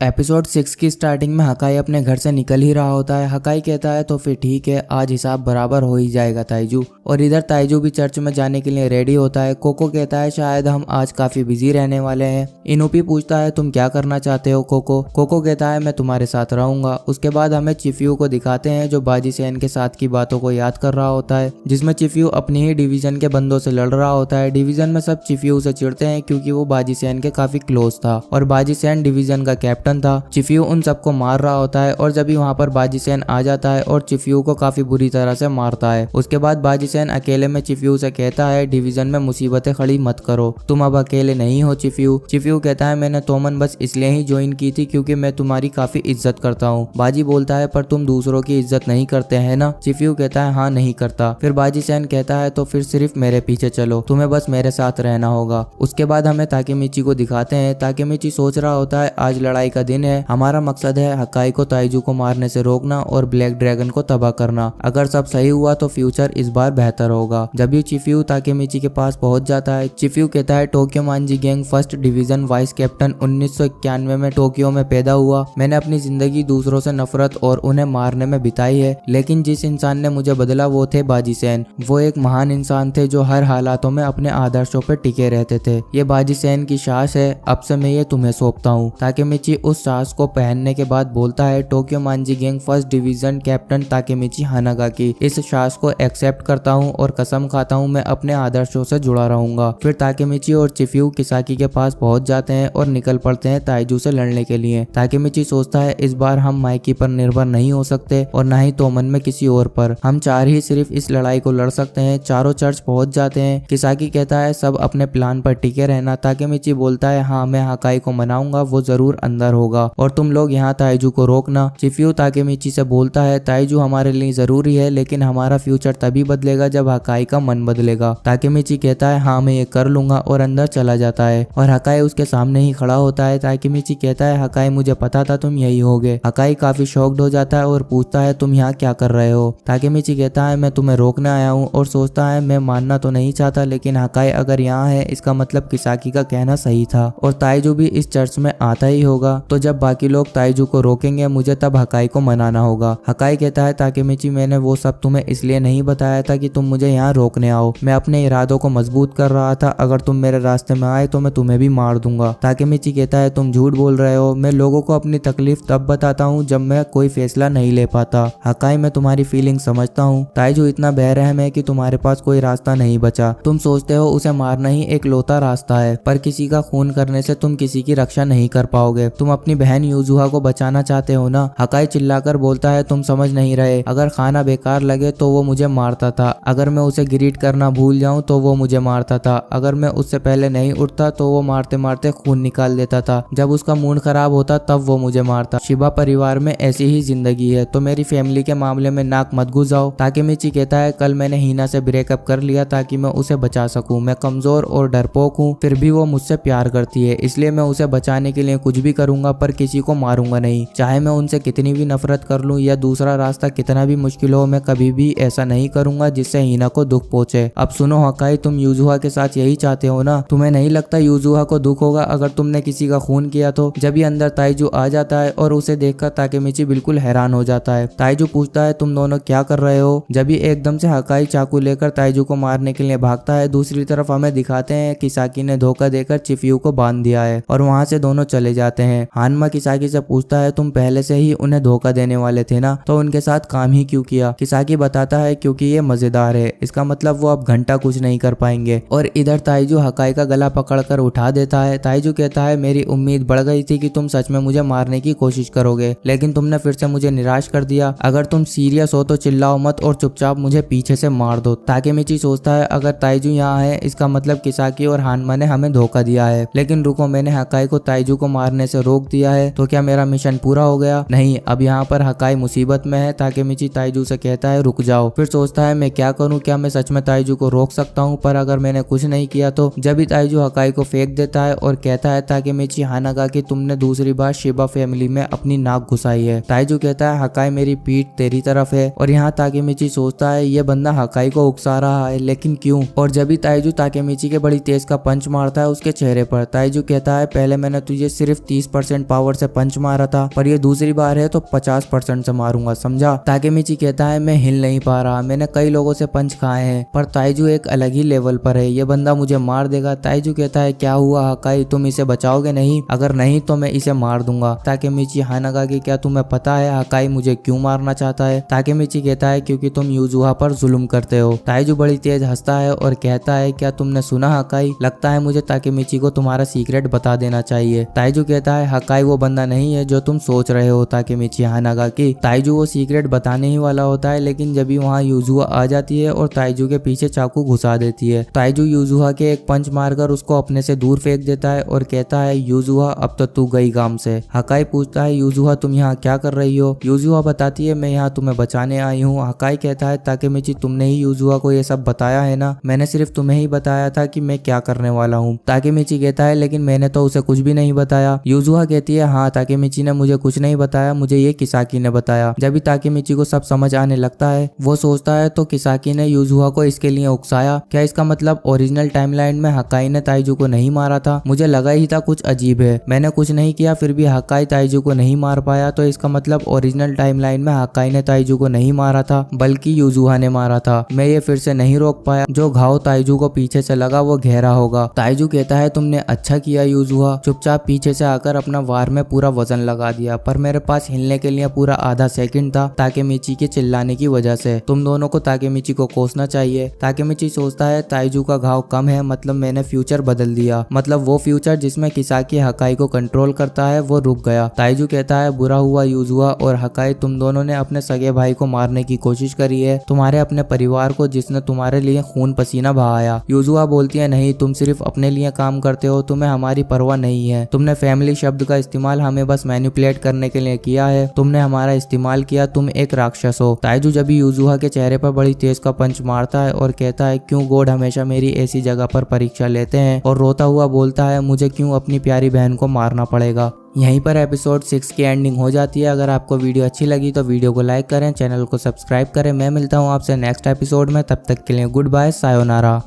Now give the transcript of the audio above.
Episode 6 की starting में हकाई अपने घर से निकल ही रहा होता है। हकाई कहता है तो फिर ठीक है, आज हिसाब बराबर हो ही जाएगा ताइजू। और इधर ताइजू भी चर्च में जाने के लिए रेडी होता है। कोको कहता है शायद हम आज काफी बिजी रहने वाले हैं। इनुपी पूछता है तुम क्या करना चाहते हो कोको। कोको कहता है मैं तुम्हारे साथ रहूंगा। उसके बाद हमें चिफ्यू को दिखाते हैं जो बाजी सेन के साथ की बातों को याद कर रहा होता है, जिसमें चिफ्यू अपनी ही डिवीजन के बंदों से लड़ रहा होता है। डिवीजन में सब चिफ्यू से चिढ़ते हैं क्योंकि वो बाजी सेन के काफी क्लोज था और बाजी सेन डिवीजन का कैप्टन था। चिफ्यू उन सबको मार रहा होता है और जब भी वहाँ पर बाजी सेन आ जाता है और चिफ्यू को काफी बुरी तरह से मारता है। उसके बाद बाजी सेन अकेले में चिफ्यू से कहता है डिवीजन में मुसीबतें खड़ी मत करो, तुम अब अकेले नहीं हो चिफ्यू। चिफ्यू कहता है मैंने तोमन बस इसलिए ही ज्वाइन की थी क्योंकि मैं तुम्हारी काफी इज्जत करता हूँ। बाजी बोलता है पर तुम दूसरों की इज्जत नहीं करते हैं ना। चिफ्यू कहता है हाँ नहीं करता। फिर बाजी सेन कहता है तो फिर सिर्फ मेरे पीछे चलो, तुम्हें बस मेरे साथ रहना होगा। उसके बाद हमें ताकेमिची को दिखाते हैं। ताकेमिची सोच रहा होता है आज लड़ाई का दिन है, हमारा मकसद है हकाई को ताइजू को मारने से रोकना और ब्लैक ड्रैगन को तबाह करना। अगर सब सही हुआ तो फ्यूचर इस बार बेहतर होगा। जब भी चिफ्यू ताकेमिची के पास पहुंच जाता है, चिफ्यू कहता है टोक्यो मांजी gang first division vice captain 1991 में टोक्यो में पैदा हुआ। मैंने अपनी जिंदगी दूसरों से नफरत और उन्हें मारने में बिताई है, लेकिन जिस इंसान ने मुझे बदला वो थे बाजी सेन। वो एक महान इंसान थे जो हर हालातों में अपने आदर्शों पर टिके रहते थे। ये बाजी सेन की सास है, अब से मैं ये तुम्हें सौंपता हूँ। ताकेमिची उस सास को पहनने के बाद बोलता है टोक्यो मांजी gang first division captain Takemichi हानागाकी, इस सास को एक्सेप्ट करता हूँ और कसम खाता हूँ मैं अपने आदर्शों से जुड़ा रहूंगा। फिर ताकेमिची और चिफ्यू किसाकी के पास पहुंच जाते हैं और निकल पड़ते हैं ताइजू से लड़ने के लिए। ताकेमिची सोचता है इस बार हम माइकी पर निर्भर नहीं हो सकते और न ही तोमन में किसी और पर, हम चार ही सिर्फ इस लड़ाई को लड़ सकते हैं। चारों चर्च पहुंच जाते हैं। किसाकी कहता है सब अपने प्लान पर टिके रहना। ताकेमिची बोलता है हाँ मैं हकाई को मनाऊंगा, वो जरूर अंदर होगा और तुम लोग यहाँ ताइजू को रोकना। चिफ्यू ताकेमिची से बोलता है ताइजू हमारे लिए जरूरी है लेकिन हमारा फ्यूचर तभी बदलेगा जब हकाई का मन बदलेगा। ताकेमिची कहता है हाँ मैं ये कर लूंगा और अंदर चला जाता है और हकाई उसके सामने ही खड़ा होता है। ताकेमिची कहता है हकाई मुझे पता था तुम यही होगे। हकाई काफी शॉक्ड हो जाता है और पूछता है तुम यहाँ क्या कर रहे हो। ताकेमिची कहता है मैं तुम्हें रोकने आया हूँ और सोचता है मैं मानना तो नहीं चाहता लेकिन हकाई अगर यहाँ है इसका मतलब किसाकी का कहना सही था और ताइजू भी इस चर्च में आता ही होगा। तो जब बाकी लोग ताइजू को रोकेंगे मुझे तब हकाई को मनाना होगा। हकाई कहता है ताकेमिची मैंने वो सब तुम्हें इसलिए नहीं बताया था कि तुम मुझे यहाँ रोकने आओ, मैं अपने इरादों को मजबूत कर रहा था। अगर तुम मेरे रास्ते में आए तो मैं तुम्हें भी मार दूंगा। ताकेमिची कहता है तुम झूठ बोल रहे हो, मैं लोगों को अपनी तकलीफ तब बताता हूँ जब मैं कोई फैसला नहीं ले पाता। हकाई मैं तुम्हारी फीलिंग समझता हूँ। ताइजू इतना बेरहम है कि तुम्हारे पास कोई रास्ता नहीं बचा। तुम सोचते हो उसे मारना ही एक लौता रास्ता है, पर किसी का खून करने से तुम किसी की रक्षा नहीं कर पाओगे। तुम अपनी बहन यूजुहा को बचाना चाहते हो ना। हकाई चिल्लाकर बोलता है तुम समझ नहीं रहे, अगर खाना बेकार लगे तो वो मुझे मारता था, अगर मैं उसे ग्रीट करना भूल जाऊं तो वो मुझे मारता था, अगर मैं उससे पहले नहीं उठता तो वो मारते मारते खून निकाल देता था, जब उसका मूड खराब होता तब वो मुझे मारता। शिबा परिवार में ऐसी ही जिंदगी है, तो मेरी फैमिली के मामले में नाक मत घुसाओ। ताकेमिची कहता है कल मैंने हीना से ब्रेकअप कर लिया ताकि मैं उसे बचा सकूं। मैं कमजोर और डरपोक हूँ, फिर भी वो मुझसे प्यार करती है, इसलिए मैं उसे बचाने के लिए कुछ भी करूंगा पर किसी को मारूंगा नहीं। चाहे मैं उनसे कितनी भी नफरत कर लूं या दूसरा रास्ता कितना भी मुश्किल हो, मैं कभी भी ऐसा नहीं करूंगा जिससे हीना को दुख पहुंचे। अब सुनो हकाई, तुम यूजुहा के साथ यही चाहते हो ना? तुम्हें नहीं लगता यूजुहा को दुख होगा अगर तुमने किसी का खून किया तो? जब ये अंदर ताइजू आ जाता है और उसे देखकर ताकेमिची बिल्कुल हैरान हो जाता है। ताइजू पूछता है तुम दोनों क्या कर रहे हो? जब ये एकदम से हकाई चाकू लेकर ताइजू को मारने के लिए भागता है। दूसरी तरफ हमें दिखाते हैं किसाकी ने धोखा देकर चिफ्यू को बांध दिया है और वहाँ से दोनों चले जाते हैं। हानमा किसाकी से पूछता है तुम पहले से ही उन्हें धोखा देने वाले थे ना, तो उनके साथ काम ही क्यों किया? किसाकी बताता है क्योंकि ये मजेदार है, इसका मतलब वो अब घंटा कुछ नहीं कर पाएंगे। और इधर ताइजू हकाई का गला पकड़कर उठा देता है। ताइजू कहता है मेरी उम्मीद बढ़ गई थी कि तुम सच में मुझे मारने की कोशिश करोगे, लेकिन तुमने फिर से मुझे निराश कर दिया। अगर तुम सीरियस हो तो चिल्लाओ मत और चुपचाप मुझे पीछे से मार दो। ताकेमिची सोचता है अगर ताइजू यहाँ है इसका मतलब किसाकी और हानमा ने हमें धोखा दिया है। लेकिन रुको, मैंने हकाई को ताइजू को मारने से रोक रोक दिया है तो क्या मेरा मिशन पूरा हो गया? नहीं, अब यहाँ पर हकाई मुसीबत में है। ताकेमिची ताइजू से कहता है रुक जाओ। फिर सोचता है मैं क्या करूँ, क्या मैं सच में ताइजू को रोक सकता हूँ? पर अगर मैंने कुछ नहीं किया तो? जब भी ताइजू हकाई को फेंक देता है और कहता है ताकेमिची हानागाकी तुमने दूसरी बार शिबा फैमिली में अपनी नाक घुसाई है। ताइजू कहता है हकाई मेरी पीठ तेरी तरफ है। और यहाँ ताकेमिची सोचता है ये बंदा हकाई को उकसा रहा है, लेकिन क्यों? और जब भी ताइजू ताकेमिची के बड़ी तेज का पंच मारता है उसके चेहरे पर, ताइजू कहता है पहले मैंने तुझे सिर्फ 30% पावर से पंच मारा था, पर ये दूसरी बार है तो 50% से मारूंगा, समझा? ताकेमिची कहता है मैं हिल नहीं पा रहा, मैंने कई लोगों से पंच खाए हैं पर ताइजू एक अलग ही लेवल पर है, ये बंदा मुझे मार देगा। ताइजू कहता है क्या हुआ हकाई, तुम इसे बचाओगे नहीं? अगर नहीं तो मैं इसे मार दूंगा। ताकेमिची हानागाकी क्या तुम्हें पता है हकाई मुझे क्यों मारना चाहता है? ताकेमिची कहता है क्योंकि तुम यूजुहा पर जुल्म करते हो। ताइजू बड़ी तेज हंसता है और कहता है क्या तुमने सुना हकाई, लगता है मुझे ताकेमिची को तुम्हारा सीक्रेट बता देना चाहिए। ताइजू कहता है हकाई वो बंदा नहीं है जो तुम सोच रहे हो ताकेमिची हानागाकी। ताइजू वो सीक्रेट बताने ही वाला होता है, लेकिन जब भी वहाँ यूजुहा आ जाती है और ताइजू के पीछे चाकू घुसा देती है। ताइजू यूजुहा के एक पंच मारकर उसको अपने से दूर फेंक देता है और कहता है यूजुहा अब तो तू गई काम से। हकाई पूछता है यूजुहा तुम यहाँ क्या कर रही हो? यूजुहा बताती है मैं यहाँ तुम्हें बचाने आई हूँ। हकाई कहता है ताकेमिची तुमने ही यूजुहा को ये सब बताया है ना? मैंने सिर्फ तुम्हें ही बताया था कि मैं क्या करने वाला हूँ। ताकेमिची कहता है लेकिन मैंने तो उसे कुछ भी नहीं बताया। यूजुहा कहती है हाँ ताकेमिची ने मुझे कुछ नहीं बताया, मुझे ये किसाकी ने बताया। जब भी ताकेमिची को सब समझ आने लगता है वो सोचता है तो किसाकी ने यूजुहा को इसके लिए उकसाया, क्या इसका मतलब ओरिजिनल टाइमलाइन में हकाई ने ताइजू को नहीं मारा था? मुझे लगा ही था कुछ अजीब है, मैंने कुछ नहीं किया फिर भी हकाई ताइजू को नहीं मार पाया, तो इसका मतलब ओरिजिनल टाइमलाइन में हकाई ने ताइजू को नहीं मारा था बल्कि यूजुहा ने मारा था। मैं ये फिर से नहीं रोक पाया, जो घाव ताइजू को पीछे से लगा वो गहरा होगा। ताइजू कहता है तुमने अच्छा किया यूजुहा, चुपचाप पीछे से आकर अपना वार में पूरा वजन लगा दिया, पर मेरे पास हिलने के लिए पूरा आधा सेकंड था ताकेमिची के चिल्लाने की वजह से। तुम दोनों को ताकेमिची को कोसना चाहिए। ताकेमिची सोचता है ताइजू का घाव कम है, मतलब मैंने फ्यूचर बदल दिया, मतलब वो फ्यूचर जिसमें किसाकी हकाई को कंट्रोल करता है वो रुक गया। ताइजू कहता है बुरा हुआ यूजुहा और हकाई तुम दोनों ने अपने सगे भाई को मारने की कोशिश करी है, तुम्हारे अपने परिवार को जिसने तुम्हारे लिए खून पसीना बहाया। यूजुहा बोलती है नहीं तुम सिर्फ अपने लिए काम करते हो, तुम्हें हमारी परवाह नहीं है, तुमने फैमिली शब्द का इस्तेमाल हमें बस मैनिपुलेट करने के लिए किया है, तुमने हमारा इस्तेमाल किया, तुम एक राक्षस हो। ताइजू जब भी यूजुहा के चेहरे पर बड़ी तेज का पंच मारता है और कहता है क्यों गॉड हमेशा मेरी ऐसी जगह पर परीक्षा लेते हैं, और रोता हुआ बोलता है मुझे क्यों अपनी प्यारी बहन को मारना पड़ेगा। यहीं पर एपिसोड 6 की एंडिंग हो जाती है। अगर आपको वीडियो अच्छी लगी तो वीडियो को लाइक करें, चैनल को सब्सक्राइब करें। मैं मिलता हूं आपसे नेक्स्ट एपिसोड में, तब तक के लिए गुड बाय, सायोनारा।